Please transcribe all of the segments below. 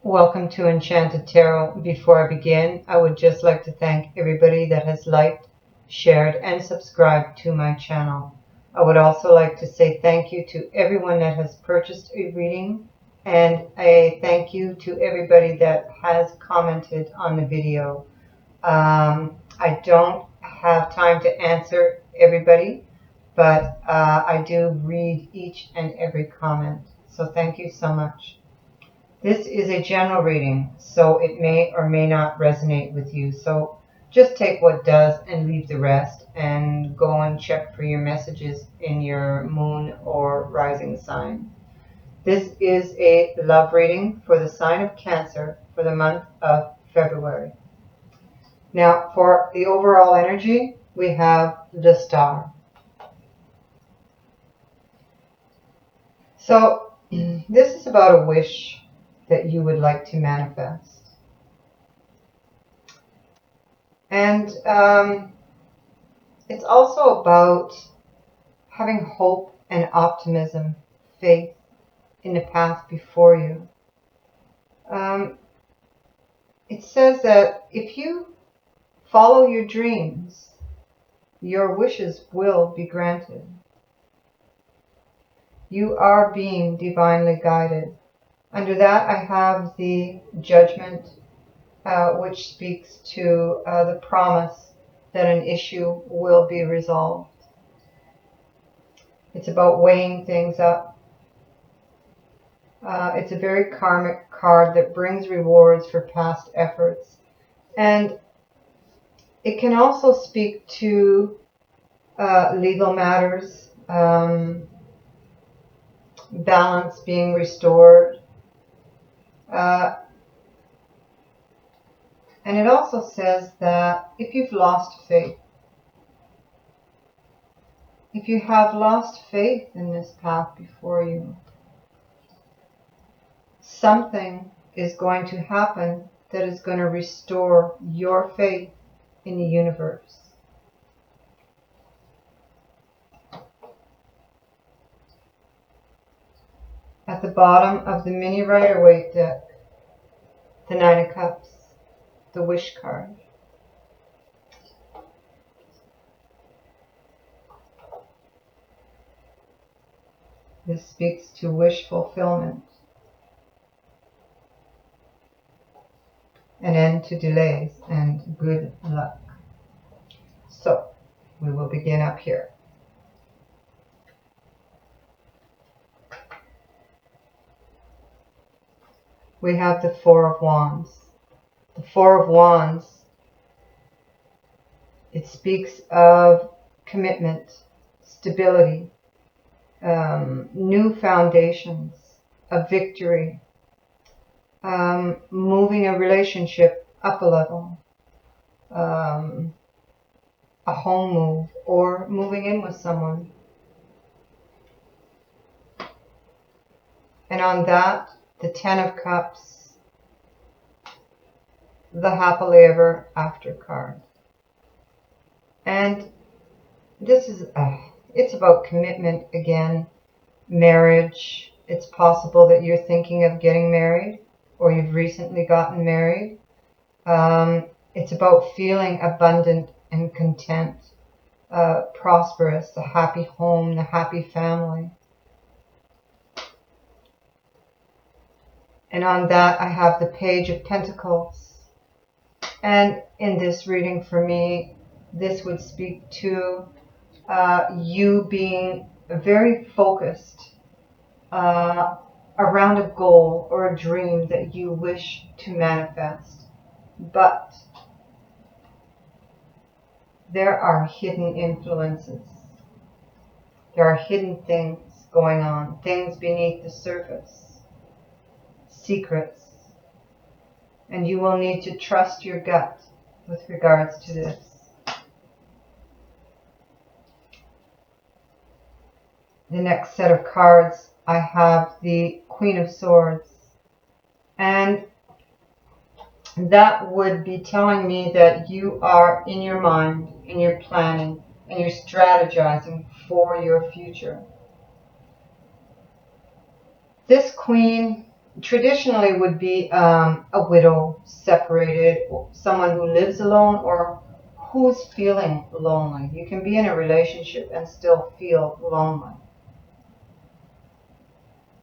Welcome to Enchanted Tarot. Before I begin, I would just like to thank everybody that has liked, shared, and subscribed to my channel. I would also like to say thank you to everyone that has purchased a reading, and a thank you to everybody that has commented on the video. I don't have time to answer everybody, but I do read each and every comment. So thank you so much. This is a general reading, so it may or may not resonate with you. So just take what does and leave the rest, and go and check for your messages in your moon or rising sign. This is a love reading for the sign of Cancer for the month of February. Now, for the overall energy, we have the Star. So this is about a wish that you would like to manifest. And it's also about having hope and optimism, faith in the path before you. It says that if you follow your dreams, your wishes will be granted. You are being divinely guided. Under that, I have the Judgment, which speaks to the promise that an issue will be resolved. It's about weighing things up. It's a very karmic card that brings rewards for past efforts. And it can also speak to legal matters, balance being restored. And it also says that if you've lost faith, if you have lost faith in this path before you, something is going to happen that is going to restore your faith in the universe. At the bottom of the mini Rider-Waite deck, the Nine of Cups, the Wish card. This speaks to wish fulfillment, an end to delays, and good luck. So, we will begin up here. We have the Four of Wands. The Four of Wands, it speaks of commitment, stability, new foundations, a victory, moving a relationship up a level, a home move, or moving in with someone. And on that, the Ten of Cups, the happily ever after card. And this is, it's about commitment again, marriage. It's possible that you're thinking of getting married, or you've recently gotten married. It's about feeling abundant and content, prosperous, the happy home, the happy family. And on that, I have the Page of Pentacles. And in this reading for me, this would speak to you being very focused around a goal or a dream that you wish to manifest. But there are hidden influences. There are hidden things going on, things beneath the surface, secrets. And you will need to trust your gut with regards to this. The next set of cards, I have the Queen of Swords. And that would be telling me that you are in your mind, and you're planning, and you're strategizing for your future. This Queen traditionally would be a widow, separated, someone who lives alone, or who's feeling lonely. You can be in a relationship and still feel lonely.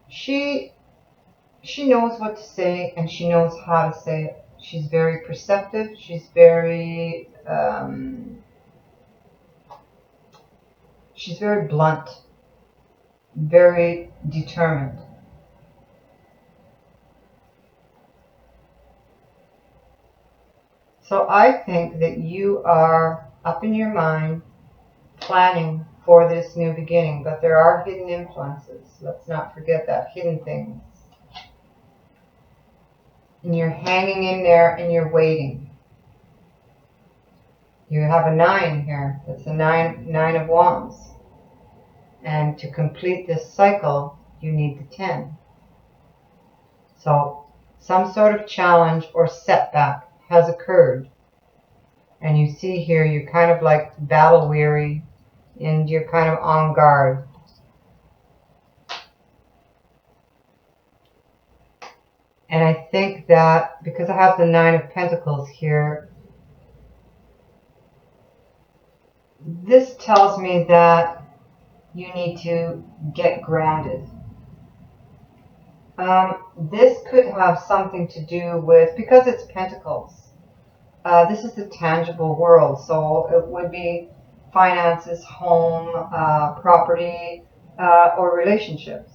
She knows what to say, and she knows how to say it. She's very perceptive. She's very blunt, very determined. So I think that you are up in your mind planning for this new beginning, but there are hidden influences. Let's not forget that, hidden things. And you're hanging in there and you're waiting. You have a 9 here. That's a nine of wands. And to complete this cycle, you need the 10. So some sort of challenge or setback has occurred. And you see here, you're kind of like battle weary and you're kind of on guard. And I think that because I have the 9 of Pentacles here, this tells me that you need to get grounded. This could have something to do with, because it's Pentacles, this is the tangible world, so it would be finances, home, property, or relationships.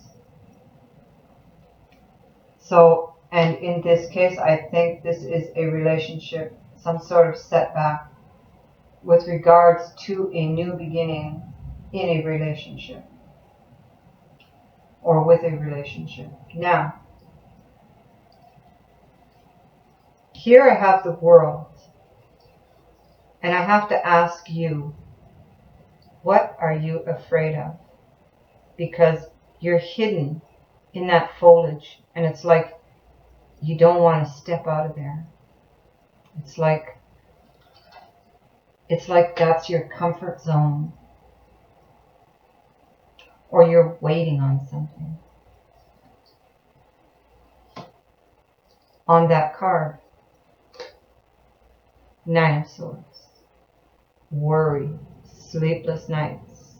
So, and in this case, I think this is a relationship, some sort of setback with regards to a new beginning in a relationship or with a relationship. Now, here I have the world, and I have to ask you, what are you afraid of? Because you're hidden in that foliage, and it's like you don't want to step out of there. It's like that's your comfort zone, or you're waiting on something. On that card, 9 of Swords, worry, sleepless nights.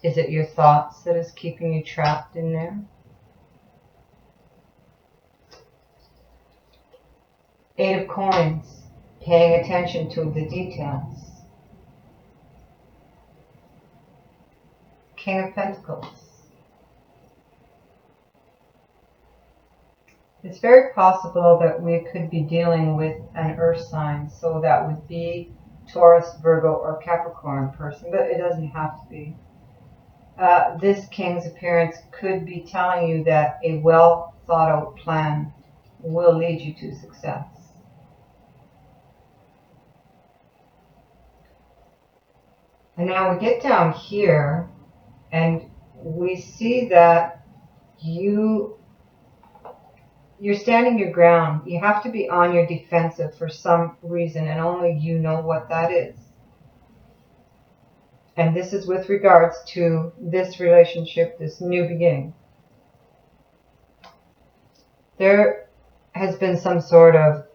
Is it your thoughts that is keeping you trapped in there? 8 of Coins, paying attention to the details. King of Pentacles. It's very possible that we could be dealing with an earth sign, so that would be Taurus, Virgo, or Capricorn person, but it doesn't have to be. This King's appearance could be telling you that a well thought out plan will lead you to success. And now we get down here and we see that you're standing your ground. You have to be on your defensive for some reason, and only you know what that is. And this is with regards to this relationship, this new beginning. There has been some sort of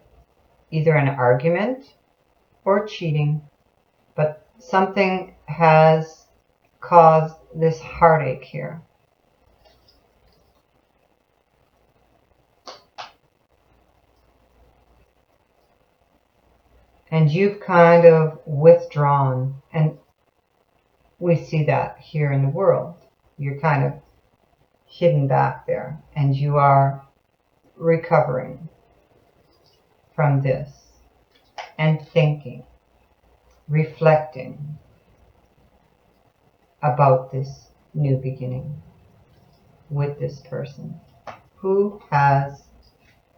either an argument or cheating, but something has caused this heartache here. And you've kind of withdrawn, and we see that here in the world. You're kind of hidden back there, and you are recovering from this and thinking, reflecting about this new beginning with this person. Who has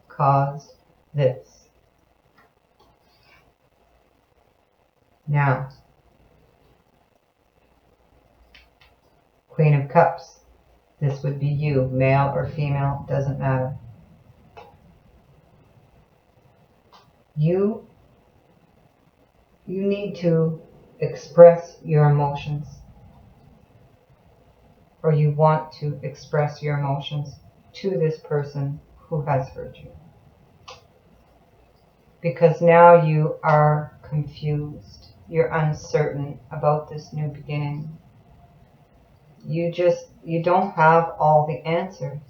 caused this? Now, Queen of Cups. This would be you, male or female, doesn't matter. You need to express your emotions, or you want to express your emotions to this person who has hurt you. Because now you are confused. You're uncertain about this new beginning. You don't have all the answers.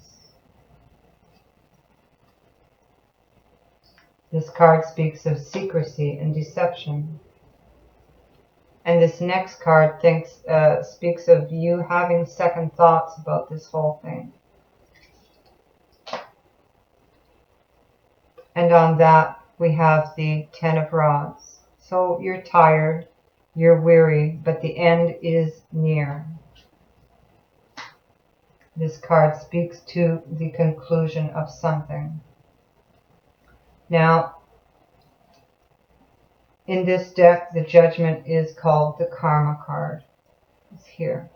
This card speaks of secrecy and deception. And this next card speaks of you having second thoughts about this whole thing. And on that, we have the Ten of Rods. So you're tired, you're weary, but the end is near. This card speaks to the conclusion of something. Now, in this deck, the Judgment is called the Karma card. It's here.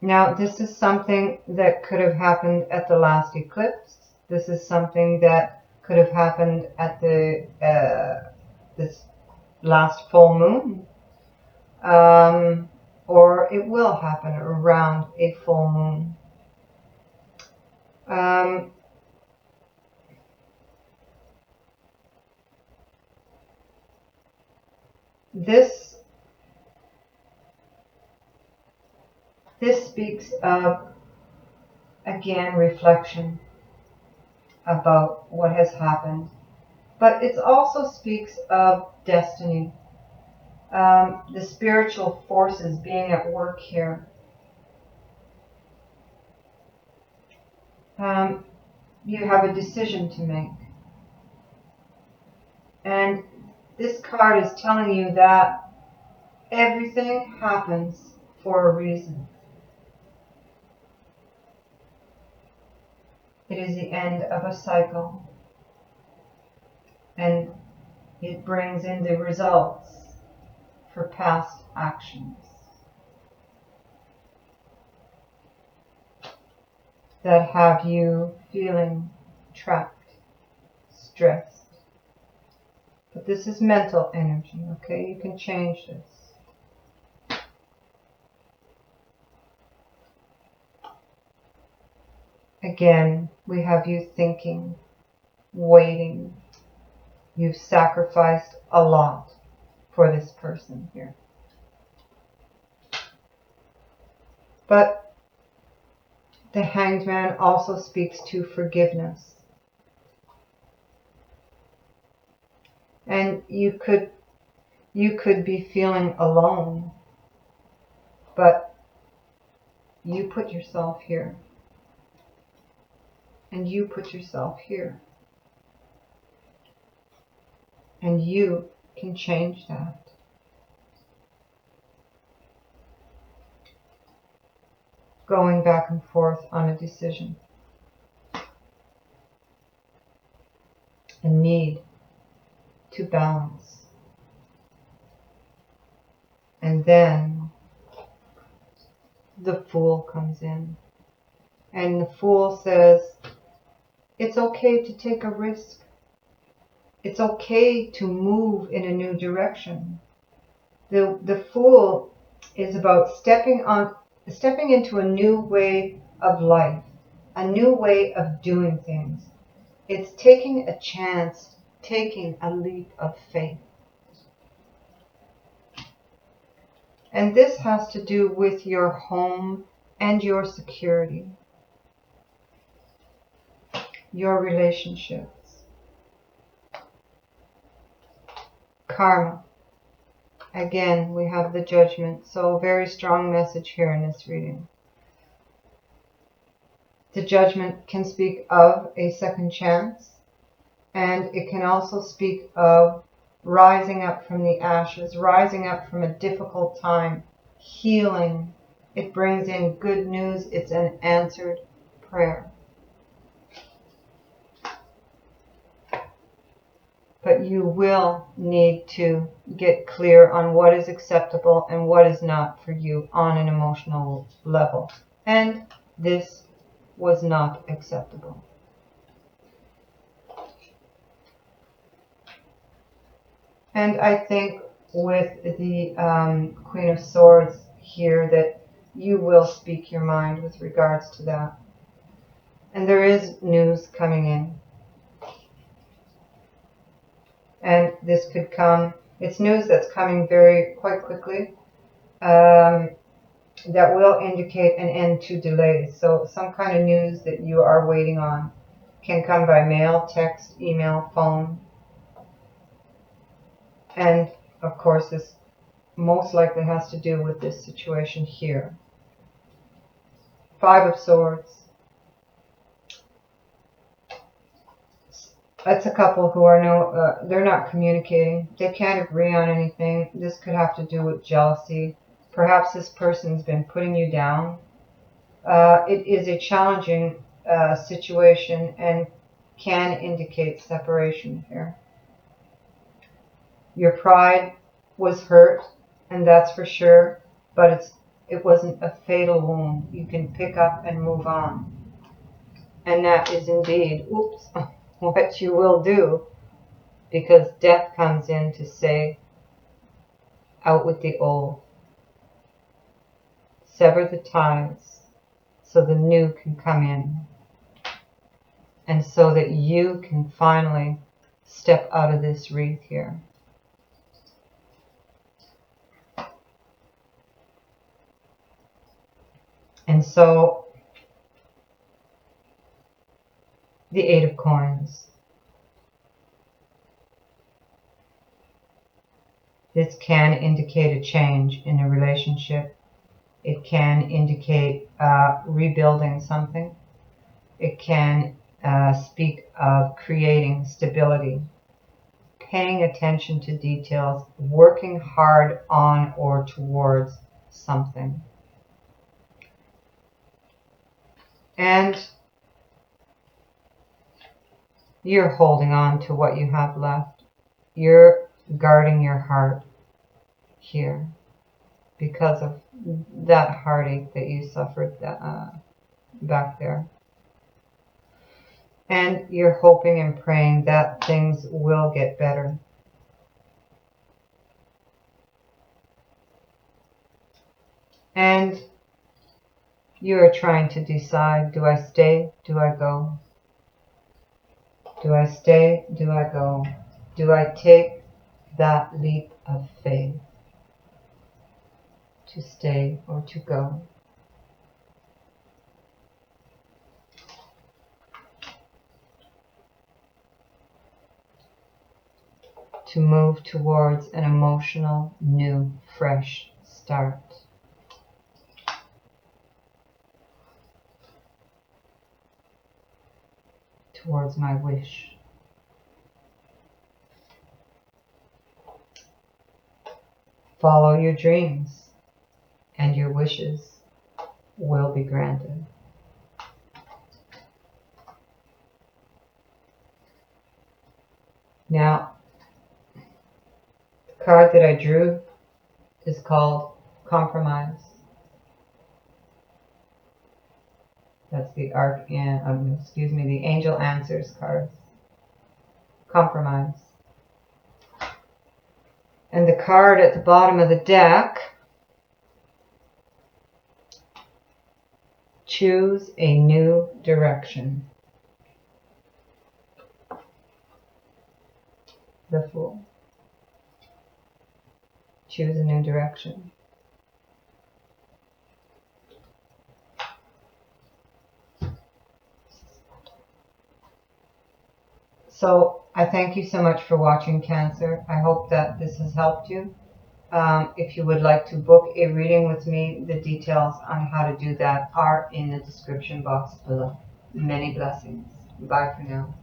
Now, this is something that could have happened at the last eclipse. This is something that could have happened at the this last full moon. Or it will happen around a full moon. This speaks of, again, reflection about what has happened. But it also speaks of destiny. The spiritual forces being at work here. You have a decision to make. And this card is telling you that everything happens for a reason. It is the end of a cycle. And it brings in the results for past actions that have you feeling trapped, stressed. But this is mental energy, okay? You can change this. Again, we have you thinking, waiting. You've sacrificed a lot for this person here. But the Hanged Man also speaks to forgiveness. And you could be feeling alone, but you put yourself here. And you put yourself here. And you can change that. Going back and forth on a decision. A need to balance. And then the Fool comes in. And the Fool says, it's okay to take a risk. It's okay to move in a new direction. The Fool is about stepping into a new way of life, a new way of doing things. It's taking a chance, taking a leap of faith. And this has to do with your home and your security, your relationships. Karma. Again, we have the Judgment. So very strong message here in this reading. The Judgment can speak of a second chance. And it can also speak of rising up from the ashes, rising up from a difficult time, healing. It brings in good news. It's an answered prayer. But you will need to get clear on what is acceptable and what is not for you on an emotional level. And this was not acceptable. And I think with the Queen of Swords here that you will speak your mind with regards to that. And there is news coming in. And this could come, it's news that's coming quite quickly, that will indicate an end to delays. So some kind of news that you are waiting on can come by mail, text, email, phone. And of course, this most likely has to do with this situation here. 5 of Swords. It's a couple who are they're not communicating. They can't agree on anything. This could have to do with jealousy. Perhaps this person's been putting you down. It is a challenging situation and can indicate separation here. Your pride was hurt, and that's for sure, but it wasn't a fatal wound. You can pick up and move on. And that is indeed, what you will do, because death comes in to say, out with the old. Sever the ties so the new can come in, and so that you can finally step out of this wreath here. And so, the 8 of Coins. This can indicate a change in a relationship. It can indicate rebuilding something. It can speak of creating stability, paying attention to details, working hard on or towards something. And you're holding on to what you have left. You're guarding your heart here because of that heartache that you suffered back there. And you're hoping and praying that things will get better. And you are trying to decide, do I stay? Do I go? Do I stay? Do I go? Do I take that leap of faith to stay or to go? To move towards an emotional, new, fresh start. Towards my wish. Follow your dreams, and your wishes will be granted. Now, the card that I drew is called Compromise. That's the the Angel Answers card. Compromise. And the card at the bottom of the deck, choose a new direction. The Fool. Choose a new direction. So I thank you so much for watching, Cancer. I hope that this has helped you. If you would like to book a reading with me, the details on how to do that are in the description box below. Many blessings. Bye for now.